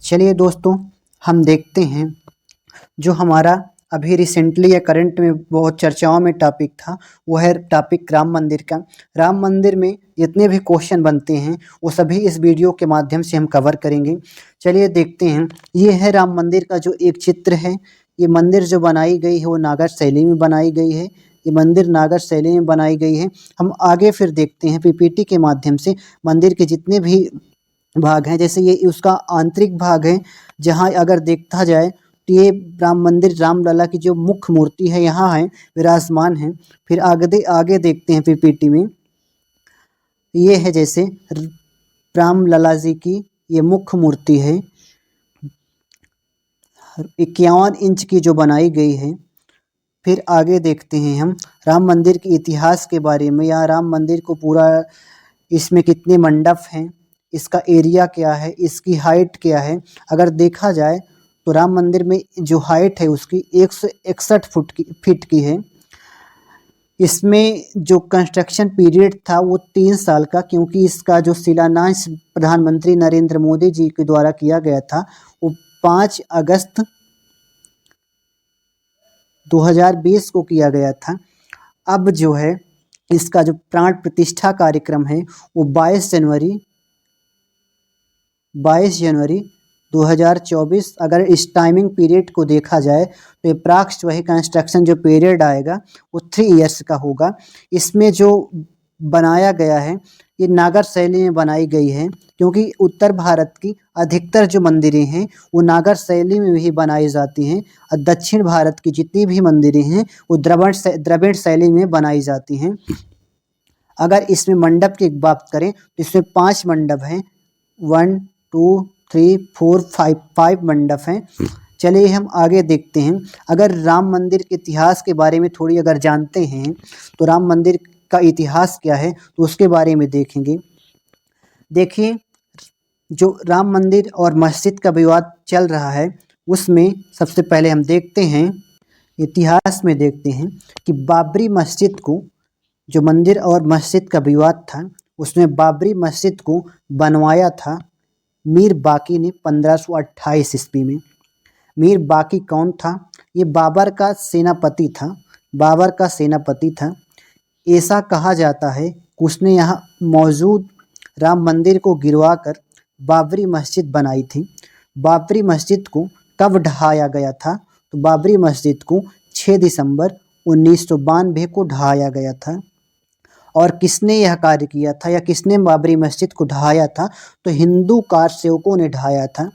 चलिए दोस्तों, हम देखते हैं जो हमारा अभी रिसेंटली या करंट में बहुत चर्चाओं में टॉपिक था, वो है टॉपिक राम मंदिर का। राम मंदिर में जितने भी क्वेश्चन बनते हैं वो सभी इस वीडियो के माध्यम से हम कवर करेंगे। चलिए देखते हैं। ये है राम मंदिर का जो एक चित्र है। ये मंदिर जो बनाई गई है वो नागर शैली में बनाई गई है। ये मंदिर नागर शैली में बनाई गई है। हम आगे फिर देखते हैं पीपीटी के माध्यम से मंदिर के जितने भी भाग हैं। जैसे ये उसका आंतरिक भाग है, जहाँ अगर देखा जाए तो ये राम मंदिर रामलला की जो मुख्य मूर्ति है यहाँ है, विराजमान है। फिर आगे आगे देखते हैं पीपीटी में। ये है जैसे रामलला जी की ये मुख्य मूर्ति है, 51 इंच की जो बनाई गई है। फिर आगे देखते हैं हम राम मंदिर के इतिहास के बारे में, या राम मंदिर को पूरा इसमें कितने मंडप हैं, इसका एरिया क्या है, इसकी हाइट क्या है। अगर देखा जाए तो राम मंदिर में जो हाइट है उसकी 161 फीट की है। इसमें जो कंस्ट्रक्शन पीरियड था वो 3 साल का, क्योंकि इसका जो शिलान्यास प्रधानमंत्री नरेंद्र मोदी जी के द्वारा किया गया था वो 5 अगस्त 2020 को किया गया था। अब जो है इसका जो प्राण प्रतिष्ठा कार्यक्रम है वो 22 जनवरी 2024। अगर इस टाइमिंग पीरियड को देखा जाए तो अप्रॉक्स वही कंस्ट्रक्शन जो पीरियड आएगा वो 3 इयर्स का होगा। इसमें जो बनाया गया है ये नागर शैली में बनाई गई है, क्योंकि उत्तर भारत की अधिकतर जो मंदिरें हैं वो नागर शैली में ही बनाई जाती हैं, और दक्षिण भारत की जितनी भी मंदिरें हैं वो द्रविड़ शैली में बनाई जाती हैं। अगर इसमें मंडप की बात करें तो इसमें 5 मंडप हैं। 1 2 3 4 5 मंडप हैं। चलिए हम आगे देखते हैं। अगर राम मंदिर के इतिहास के बारे में थोड़ी अगर जानते हैं तो राम मंदिर का इतिहास क्या है तो उसके बारे में देखेंगे। देखिए, जो राम मंदिर और मस्जिद का विवाद चल रहा है उसमें सबसे पहले हम देखते हैं, इतिहास में देखते हैं कि बाबरी मस्जिद को, जो मंदिर और मस्जिद का विवाद था उसमें बाबरी मस्जिद को बनवाया था मीर बाकी ने 1528 ईस्वी में। मीर बाकी कौन था? ये बाबर का सेनापति था। ऐसा कहा जाता है कि उसने यहाँ मौजूद राम मंदिर को गिरवाकर बाबरी मस्जिद बनाई थी। बाबरी मस्जिद को कब ढहाया गया था? तो बाबरी मस्जिद को 6 दिसंबर 1992 को ढहाया गया था। और किसने यह कार्य किया था, या किसने बाबरी मस्जिद को ढहाया था? तो हिंदू कार सेवकों ने ढहाया था।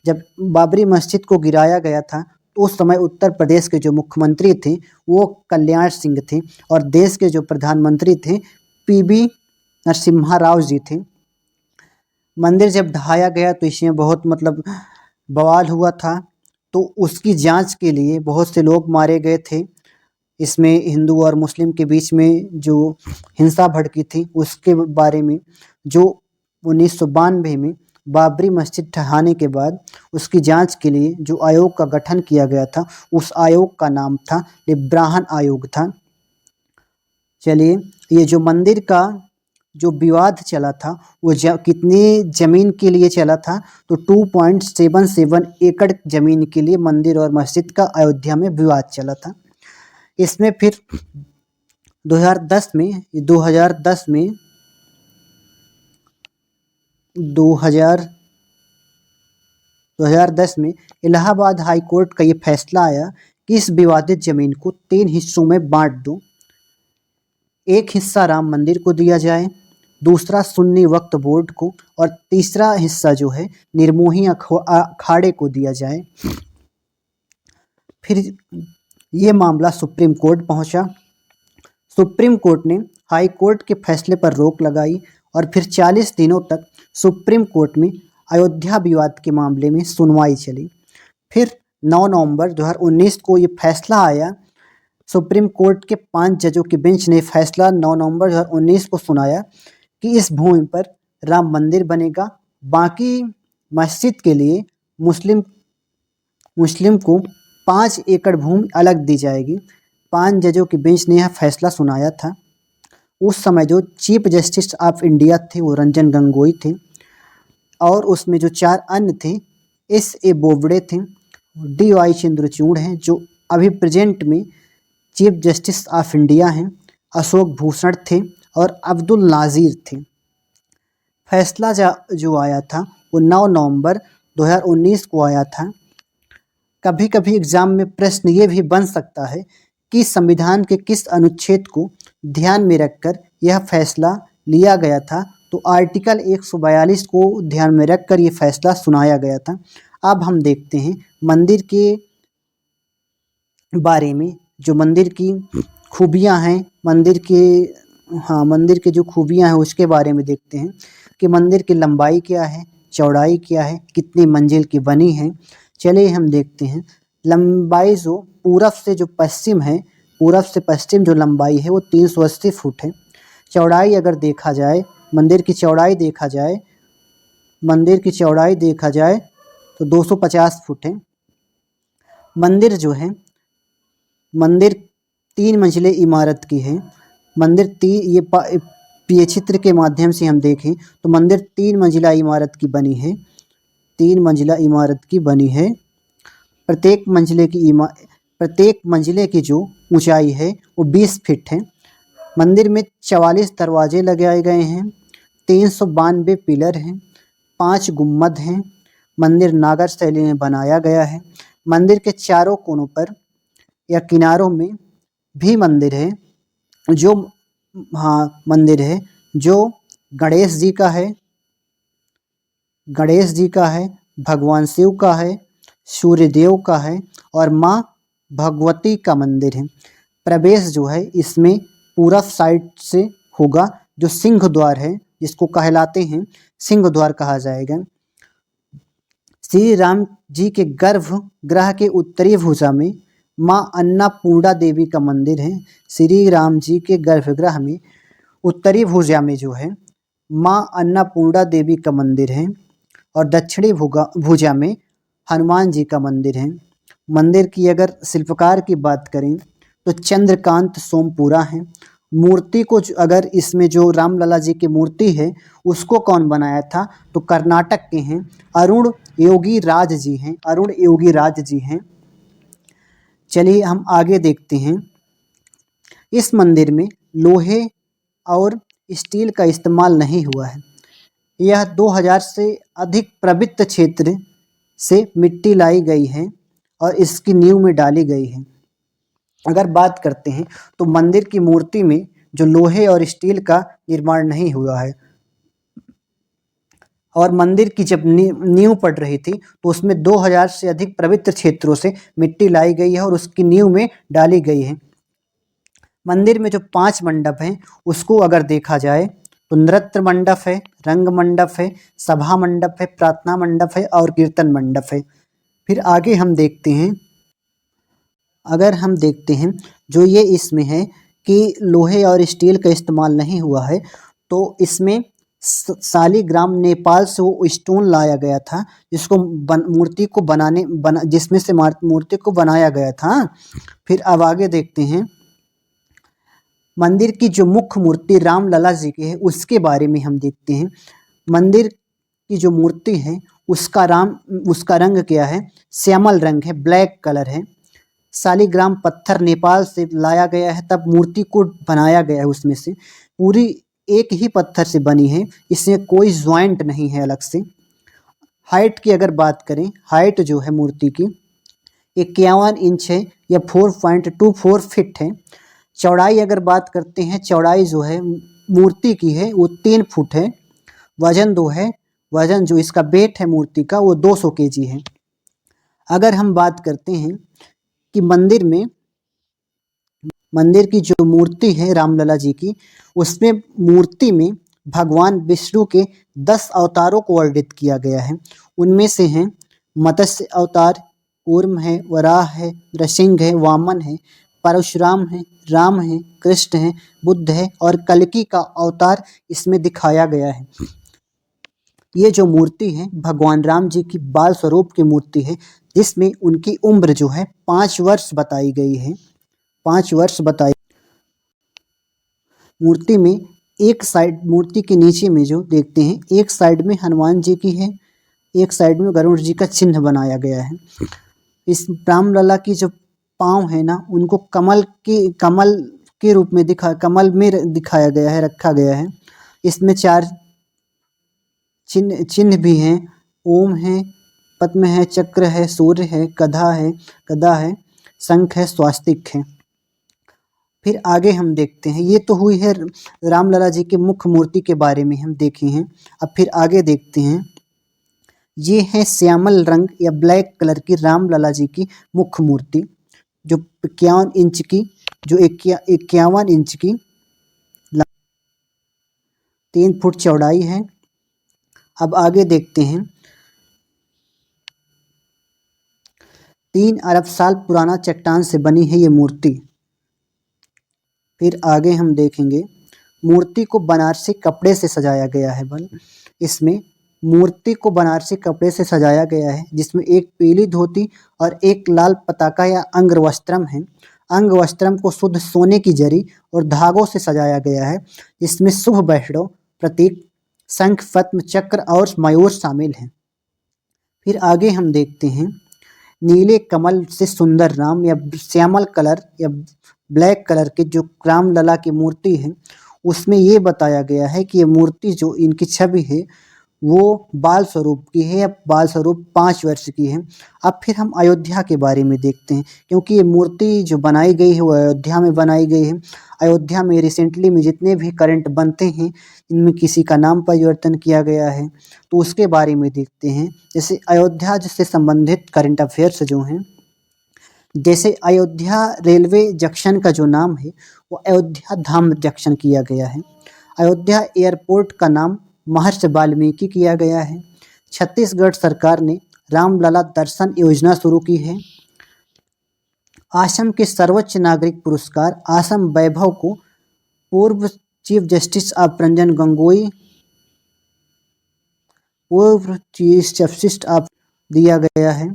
जब बाबरी मस्जिद को गिराया गया था तो उस समय उत्तर प्रदेश के जो मुख्यमंत्री थे वो कल्याण सिंह थे, और देश के जो प्रधानमंत्री थे पीवी नरसिम्हा राव जी थे। मंदिर जब ढहाया गया तो इसमें बहुत बवाल हुआ था, तो उसकी जांच के लिए बहुत से लोग मारे गए थे। इसमें हिंदू और मुस्लिम के बीच में जो हिंसा भड़की थी उसके बारे में, जो 1992 में बाबरी मस्जिद ढहाने के बाद उसकी जांच के लिए जो आयोग का गठन किया गया था उस आयोग का नाम था लिब्राहन आयोग था। चलिए, ये जो मंदिर का जो विवाद चला था वो कितनी ज़मीन के लिए चला था? तो 2.77 एकड़ ज़मीन के लिए मंदिर और मस्जिद का अयोध्या में विवाद चला था। इसमें फिर 2010 में इलाहाबाद हाई कोर्ट का ये फैसला आया कि इस विवादित जमीन को 3 हिस्सों में बांट दो। एक हिस्सा राम मंदिर को दिया जाए, दूसरा सुन्नी वक्फ बोर्ड को, और तीसरा हिस्सा जो है निर्मोही अखाड़े को दिया जाए। फिर ये मामला सुप्रीम कोर्ट पहुंचा। सुप्रीम कोर्ट ने हाई कोर्ट के फैसले पर रोक लगाई, और फिर 40 दिनों तक सुप्रीम कोर्ट में अयोध्या विवाद के मामले में सुनवाई चली। फिर 9 नवंबर 2019 को ये फैसला आया। सुप्रीम कोर्ट के 5 जजों की बेंच ने फैसला 9 नवंबर 2019 को सुनाया कि इस भूमि पर राम मंदिर बनेगा। बाकी मस्जिद के लिए मुस्लिम को 5 एकड़ भूमि अलग दी जाएगी। 5 जजों की बेंच ने यह फैसला सुनाया था। उस समय जो चीफ जस्टिस ऑफ इंडिया थे वो रंजन गोगोई थे, और उसमें जो 4 अन्य थे एस ए बोबडे थे, डी वाई चंद्रचूड़ हैं जो अभी प्रेजेंट में चीफ जस्टिस ऑफ इंडिया हैं, अशोक भूषण थे और अब्दुल नाज़िर थे। फैसला जो आया था वो 9 नवंबर 2019 को आया था। कभी कभी एग्जाम में प्रश्न ये भी बन सकता है कि संविधान के किस अनुच्छेद को ध्यान में रखकर यह फैसला लिया गया था, तो आर्टिकल 142 को ध्यान में रखकर ये फैसला सुनाया गया था। अब हम देखते हैं मंदिर के बारे में, जो मंदिर की खूबियां हैं, मंदिर के जो खूबियां हैं उसके बारे में देखते हैं कि मंदिर की लंबाई क्या है, चौड़ाई क्या है, कितनी मंजिल की बनी है। चलिए हम देखते हैं। लंबाई जो पूरब से जो पश्चिम है, पूरब से पश्चिम जो लंबाई है वो 380 फुट है। चौड़ाई अगर देखा जाए, मंदिर की चौड़ाई देखा जाए तो 250 फुट है। मंदिर जो है, मंदिर 3 मंजिले इमारत की है। ये चित्र के माध्यम से हम देखें तो मंदिर 3 मंजिला इमारत की बनी है। 3 मंजिला इमारत की बनी है। प्रत्येक मंजिले की जो ऊंचाई है वो 20 फीट है। मंदिर में 44 दरवाजे लगाए गए हैं, 392 पिलर हैं, 5 गुम्बद हैं। मंदिर नागर शैली में बनाया गया है। मंदिर के चारों कोनों पर या किनारों में भी मंदिर है जो गणेश जी का है, भगवान शिव का है, सूर्यदेव का है और माँ भगवती का मंदिर है। प्रवेश जो है इसमें पूरब साइड से होगा, जो सिंह द्वार है जिसको कहलाते हैं सिंह द्वार कहा जाएगा। श्री राम जी के गर्भगृह के उत्तरी भुजा में माँ अन्नपूर्णा देवी का मंदिर है। श्री राम जी के गर्भगृह में उत्तरी भुजा में जो है माँ अन्नपूर्णा देवी का मंदिर है और दक्षिणी भुजा में हनुमान जी का मंदिर है। मंदिर की अगर शिल्पकार की बात करें तो चंद्रकांत सोमपुरा है। मूर्ति को अगर इसमें जो रामलला जी की मूर्ति है उसको कौन बनाया था, तो कर्नाटक के हैं अरुण योगी राज जी हैं। चलिए हम आगे देखते हैं। इस मंदिर में लोहे और स्टील का इस्तेमाल नहीं हुआ है। यह 2000 से अधिक पवित्र क्षेत्र से मिट्टी लाई गई है और इसकी नींव में डाली गई है। अगर बात करते हैं तो मंदिर की मूर्ति में जो लोहे और स्टील का निर्माण नहीं हुआ है, और मंदिर की जब नींव पड़ रही थी तो उसमें 2000 से अधिक पवित्र क्षेत्रों से मिट्टी लाई गई है और उसकी नींव में डाली गई है। मंदिर में जो 5 मंडप हैं उसको अगर देखा जाए तो नृत्य मंडप है, रंग मंडप है, सभा मंडप है, प्रार्थना मंडप है और कीर्तन मंडप है। फिर आगे हम देखते हैं, जो ये इसमें है कि लोहे और स्टील का इस्तेमाल नहीं हुआ है, तो इसमें शालिग्राम नेपाल से वो स्टोन लाया गया था जिसमें से मूर्ति को बनाया गया था। फिर अब आगे देखते हैं, मंदिर की जो मुख्य मूर्ति रामलला जी की है उसके बारे में हम देखते हैं। मंदिर की जो मूर्ति है उसका रंग क्या है, श्यामल रंग है, ब्लैक कलर है। शालिग्राम पत्थर नेपाल से लाया गया है, तब मूर्ति को बनाया गया है। उसमें से पूरी एक ही पत्थर से बनी है, इसमें कोई ज्वाइंट नहीं है अलग से। हाइट की अगर बात करें, हाइट जो है मूर्ति की 51 इंच है या 4.24 फीट है। चौड़ाई अगर बात करते हैं, चौड़ाई जो है मूर्ति की है वो 3 फुट है। वजन जो इसका वेट है मूर्ति का वो 200 kg है। अगर हम बात करते हैं कि मंदिर की जो मूर्ति है रामलला जी की, उसमें मूर्ति में भगवान विष्णु के 10 अवतारों को वर्णित किया गया है। उनमें से हैं मत्स्य अवतार, कूर्म है, वराह है, नृसिंह है, वामन है, परशुराम है, राम है, कृष्ण है, बुद्ध है और कल्कि का अवतार इसमें दिखाया गया है। ये जो मूर्ति है भगवान राम जी की बाल स्वरूप की मूर्ति है, जिसमें उनकी उम्र जो है 5 वर्ष बताई गई है। 5 वर्ष बताई। मूर्ति में मूर्ति के नीचे में जो देखते हैं, एक साइड में हनुमान जी की है एक साइड में गरुड़ जी का चिन्ह बनाया गया है। इस रामलला की जो पाँव है ना, उनको कमल के रूप में कमल में दिखाया गया है, रखा गया है। इसमें 4 चिन्ह भी हैं, ओम है, पद्म है, चक्र है, सूर्य है, गदा है, शंख है, स्वास्तिक है। फिर आगे हम देखते हैं, ये तो हुई है रामलला जी की मुख्य मूर्ति के बारे में हम देखे हैं। अब फिर आगे देखते हैं, ये है श्यामल रंग या ब्लैक कलर की रामलला जी की मुख्य मूर्ति, जो 51 इंच की, जो 51 इंच की 3 फुट चौड़ाई है। अब आगे देखते हैं, 3 अरब साल पुराना चट्टान से बनी है ये मूर्ति। फिर आगे हम देखेंगे, मूर्ति को बनारसी कपड़े से सजाया गया है। इसमें मूर्ति को बनारसी कपड़े से सजाया गया है, जिसमें एक पीली धोती और एक लाल पताका या अंगवस्त्रम है। अंगवस्त्रम को शुद्ध सोने की जरी और धागों से सजाया गया है। इसमें शुभ वैष्णव प्रतीक शंख, पद्म, चक्र और मयूर शामिल हैं। फिर आगे हम देखते हैं, नीले कमल से सुंदर राम या श्यामल कलर या ब्लैक कलर के जो रामलला की मूर्ति है, उसमें ये बताया गया है कि ये मूर्ति जो इनकी छवि है वो बाल स्वरूप की है, या बाल स्वरूप 5 वर्ष की है। अब फिर हम अयोध्या के बारे में देखते हैं, क्योंकि ये मूर्ति जो बनाई गई है वो अयोध्या में बनाई गई है। अयोध्या में रिसेंटली में जितने भी करंट बनते हैं, इनमें किसी का नाम परिवर्तन किया गया है, तो उसके बारे में देखते हैं। जैसे अयोध्या से संबंधित करंट अफेयर्स जो हैं, जैसे अयोध्या रेलवे जंक्शन का जो नाम है वो अयोध्या धाम जंक्शन किया गया है। अयोध्या एयरपोर्ट का नाम महर्षि वाल्मीकि किया गया है। छत्तीसगढ़ सरकार ने रामलला दर्शन योजना शुरू की है। असम के सर्वोच्च नागरिक पुरस्कार असम वैभव को पूर्व chief justice of Ranjan Gogoi पूर्व चीफ जस्टिस ऑफ दिया गया है।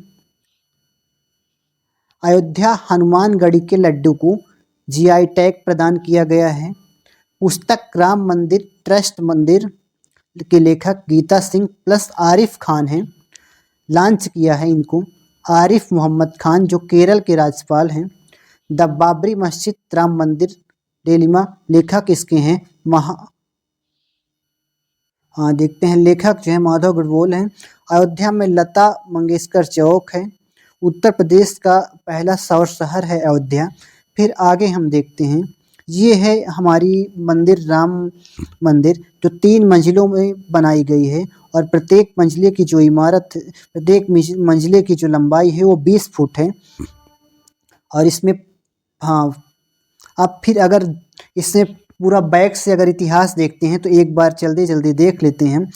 अयोध्या हनुमानगढ़ी के लड्डू को जीआई टैग प्रदान किया गया है। पुस्तक राम मंदिर ट्रस्ट मंदिर के लेखक गीता सिंह प्लस आरिफ खान हैं, लॉन्च किया है इनको आरिफ मोहम्मद खान, जो केरल के राज्यपाल हैं। द बाबरी मस्जिद राम मंदिर डेलिमा, लेखक इसके हैं देखते हैं, लेखक जो है माधव गढ़वाल हैं। अयोध्या में लता मंगेशकर चौक है। उत्तर प्रदेश का पहला सौर शहर है अयोध्या। फिर आगे हम देखते हैं, ये है हमारी मंदिर राम मंदिर, जो 3 मंजिलों में बनाई गई है, और प्रत्येक मंजिले की जो इमारत, प्रत्येक मंजिले की जो लंबाई है वो 20 फुट है। और इसमें अब फिर अगर इससे पूरा बैक से अगर इतिहास देखते हैं तो एक बार जल्दी देख लेते हैं।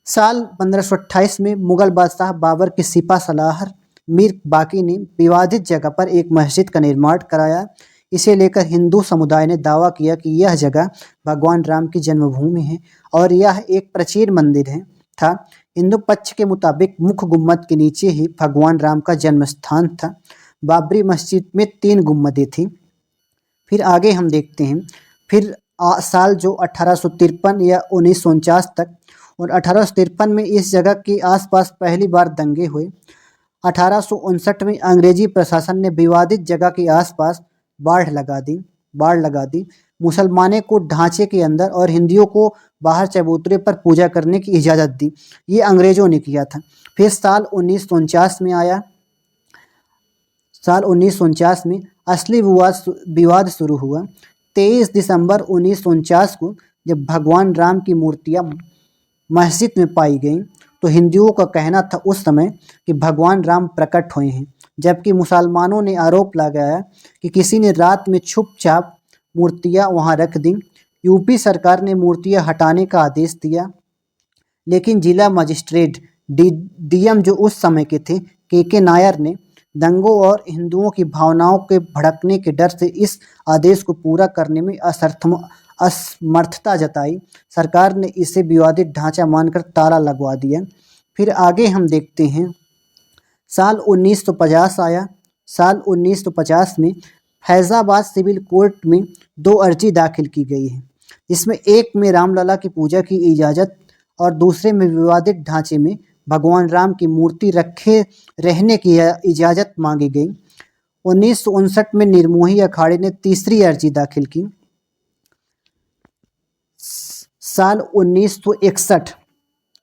साल 1528 में मुगल बादशाह बाबर के सिपा सलाहर मीर बाकी ने विवादित जगह पर एक मस्जिद का निर्माण कराया। इसे लेकर हिंदू समुदाय ने दावा किया कि यह जगह भगवान राम की जन्मभूमि है और यह एक प्राचीन मंदिर था। हिंदू पक्ष के मुताबिक मुख्य गुम्मद के नीचे ही भगवान राम का जन्म स्थान था। बाबरी मस्जिद में 3 गुम्मदें थीं। फिर आगे हम देखते हैं, फिर साल जो 1853 या 1949 तक, और 1853 में इस जगह के आसपास पहली बार दंगे हुए। 1859 में अंग्रेजी प्रशासन ने विवादित जगह के आसपास बाड़ लगा दी। मुसलमानों को ढांचे के अंदर और हिंदुओं को बाहर चबूतरे पर पूजा करने की इजाज़त दी। ये अंग्रेज़ों ने किया था। फिर साल 1949 में आया। साल 1949 में असली विवाद शुरू हुआ। 23 दिसंबर 1949 को जब भगवान राम की मूर्तियाँ मस्जिद में पाई गईं, तो हिंदुओं का कहना था उस समय कि भगवान राम प्रकट हुए हैं, जबकि मुसलमानों ने आरोप लगाया कि किसी ने रात में छुपछाप मूर्तियां वहां रख दी। यूपी सरकार ने मूर्तियां हटाने का आदेश दिया, लेकिन जिला मजिस्ट्रेट डीएम जो उस समय के थे के नायर ने दंगों और हिंदुओं की भावनाओं के भड़कने के डर से इस आदेश को पूरा करने में असमर्थता जताई। सरकार ने इसे विवादित ढांचा मानकर ताला लगवा दिया। फिर आगे हम देखते हैं, साल 1950 आया। साल 1950 में फैज़ाबाद सिविल कोर्ट में 2 अर्जी दाखिल की गई है, जिसमें एक में रामलला की पूजा की इजाज़त और दूसरे में विवादित ढांचे में भगवान राम की मूर्ति रखे रहने की इजाज़त मांगी गई। 1959 में निर्मोही अखाड़े ने तीसरी अर्जी दाखिल की। साल 1961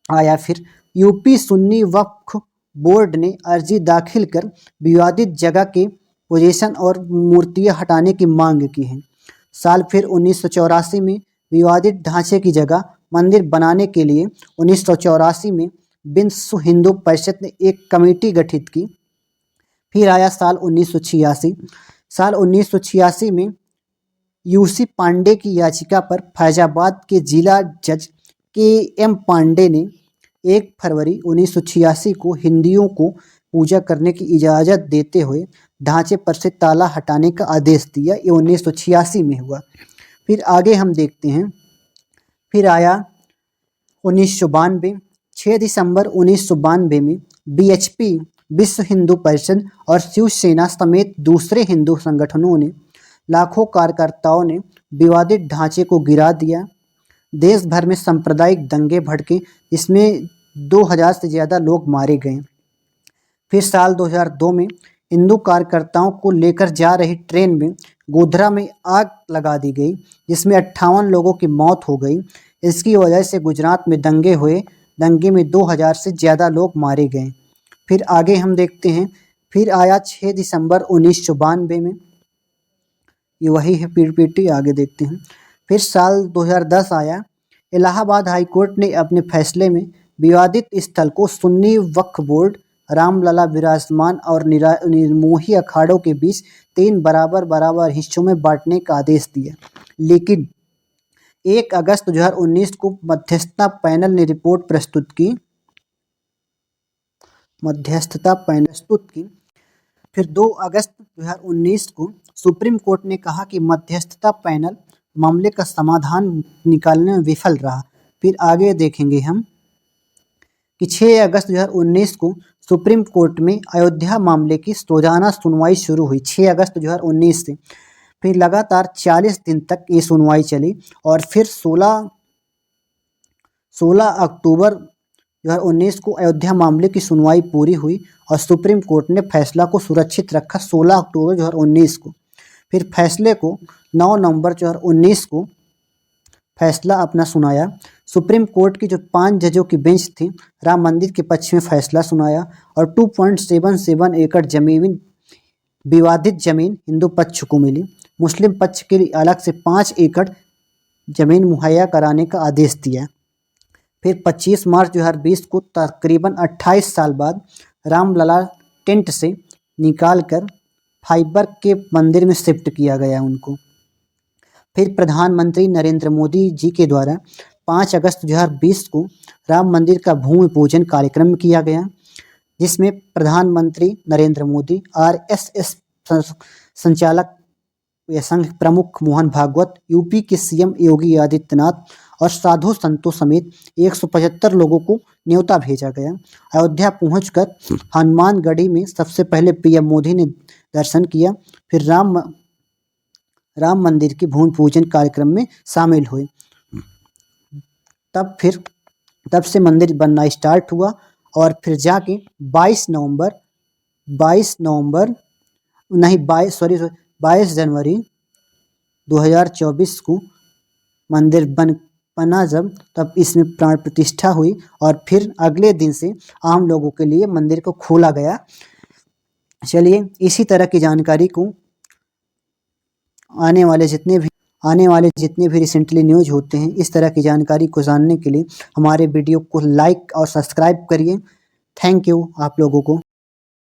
आया, फिर यूपी सुन्नी वक्फ बोर्ड ने अर्जी दाखिल कर विवादित जगह के पोजीशन और मूर्तियां हटाने की मांग की है। साल फिर 1984 में विवादित ढांचे की जगह मंदिर बनाने के लिए 1984 में विश्व हिंदू परिषद ने एक कमेटी गठित की। फिर आया साल 1986। साल 1986 में यूसी पांडे की याचिका पर फैजाबाद के जिला जज के.एम. पांडे ने 1 फरवरी 1986 को हिंदुओं को पूजा करने की इजाज़त देते हुए ढांचे पर से ताला हटाने का आदेश दिया। ये 1986 में हुआ। फिर आगे हम देखते हैं। फिर आया 1992। 6 दिसंबर 1992 में बीएचपी विश्व हिंदू परिषद और शिवसेना समेत दूसरे हिंदू संगठनों ने लाखों कार्यकर्ताओं ने विवादित ढांचे को गिरा दिया। देश भर में सांप्रदायिक दंगे भड़के, जिसमें 2000 से ज़्यादा लोग मारे गए। फिर साल 2002 में हिंदू कार्यकर्ताओं को लेकर जा रही ट्रेन में गोधरा में आग लगा दी गई, जिसमें 58 लोगों की मौत हो गई। इसकी वजह से गुजरात में दंगे हुए। दंगे में 2000 से ज़्यादा लोग मारे गए। फिर आगे हम देखते हैं। फिर आया 6 दिसंबर 1992 में, ये वही है पीपीटी। आगे देखते हैं। फिर साल 2010 आया। इलाहाबाद हाई कोर्ट ने अपने फैसले में विवादित स्थल को सुन्नी वक्फ बोर्ड, रामलला विराजमान और निर्मोही अखाड़ों के बीच 3 बराबर हिस्सों में बांटने का आदेश दिया। लेकिन 1 अगस्त 2019 को मध्यस्थता पैनल ने रिपोर्ट प्रस्तुत की। फिर 2 अगस्त 2019 को सुप्रीम कोर्ट ने कहा कि मध्यस्थता पैनल मामले का समाधान निकालने में विफल रहा। फिर आगे देखेंगे हम कि 6 अगस्त 2019 को सुप्रीम कोर्ट में अयोध्या मामले की रोजाना सुनवाई शुरू हुई। 6 अगस्त 2019 से फिर लगातार 40 दिन तक ये सुनवाई चली और फिर 16 अक्टूबर 2019 को अयोध्या मामले की सुनवाई पूरी हुई और सुप्रीम कोर्ट ने फैसला को सुरक्षित रखा 16 अक्टूबर 2019 को। फिर फैसले को 9 नवंबर 2019 को फैसला अपना सुनाया। सुप्रीम कोर्ट की जो 5 जजों की बेंच थी, राम मंदिर के पक्ष में फैसला सुनाया और 2.77 एकड़ जमीन विवादित जमीन हिंदू पक्ष को मिली। मुस्लिम पक्ष के लिए अलग से 5 एकड़ जमीन मुहैया कराने का आदेश दिया। फिर 25 मार्च 2020 को तकरीबन 28 साल बाद रामलला टेंट से निकालकर फाइबर के मंदिर में शिफ्ट किया गया उनको। फिर प्रधानमंत्री नरेंद्र मोदी जी के द्वारा 5 अगस्त 2020 को राम मंदिर का भूमि पूजन कार्यक्रम किया गया, जिसमें प्रधानमंत्री नरेंद्र मोदी, आरएसएस संचालक या संघ प्रमुख मोहन भागवत, यूपी के सीएम योगी आदित्यनाथ और साधु संतों समेत 175 लोगों को न्योता भेजा गया। अयोध्या पहुंचकर हनुमानगढ़ी में सबसे पहले पीएम मोदी ने दर्शन किया। फिर राम मंदिर के भूमि पूजन कार्यक्रम में शामिल हुए। तब से मंदिर बनना स्टार्ट हुआ और फिर जाके 22 जनवरी 2024 को मंदिर बना जब, तब इसमें प्राण प्रतिष्ठा हुई और फिर अगले दिन से आम लोगों के लिए मंदिर को खोला गया। चलिए, इसी तरह की जानकारी को आने वाले जितने भी रिसेंटली न्यूज होते हैं, इस तरह की जानकारी को जानने के लिए हमारे वीडियो को लाइक और सब्सक्राइब करिए। थैंक यू आप लोगों को।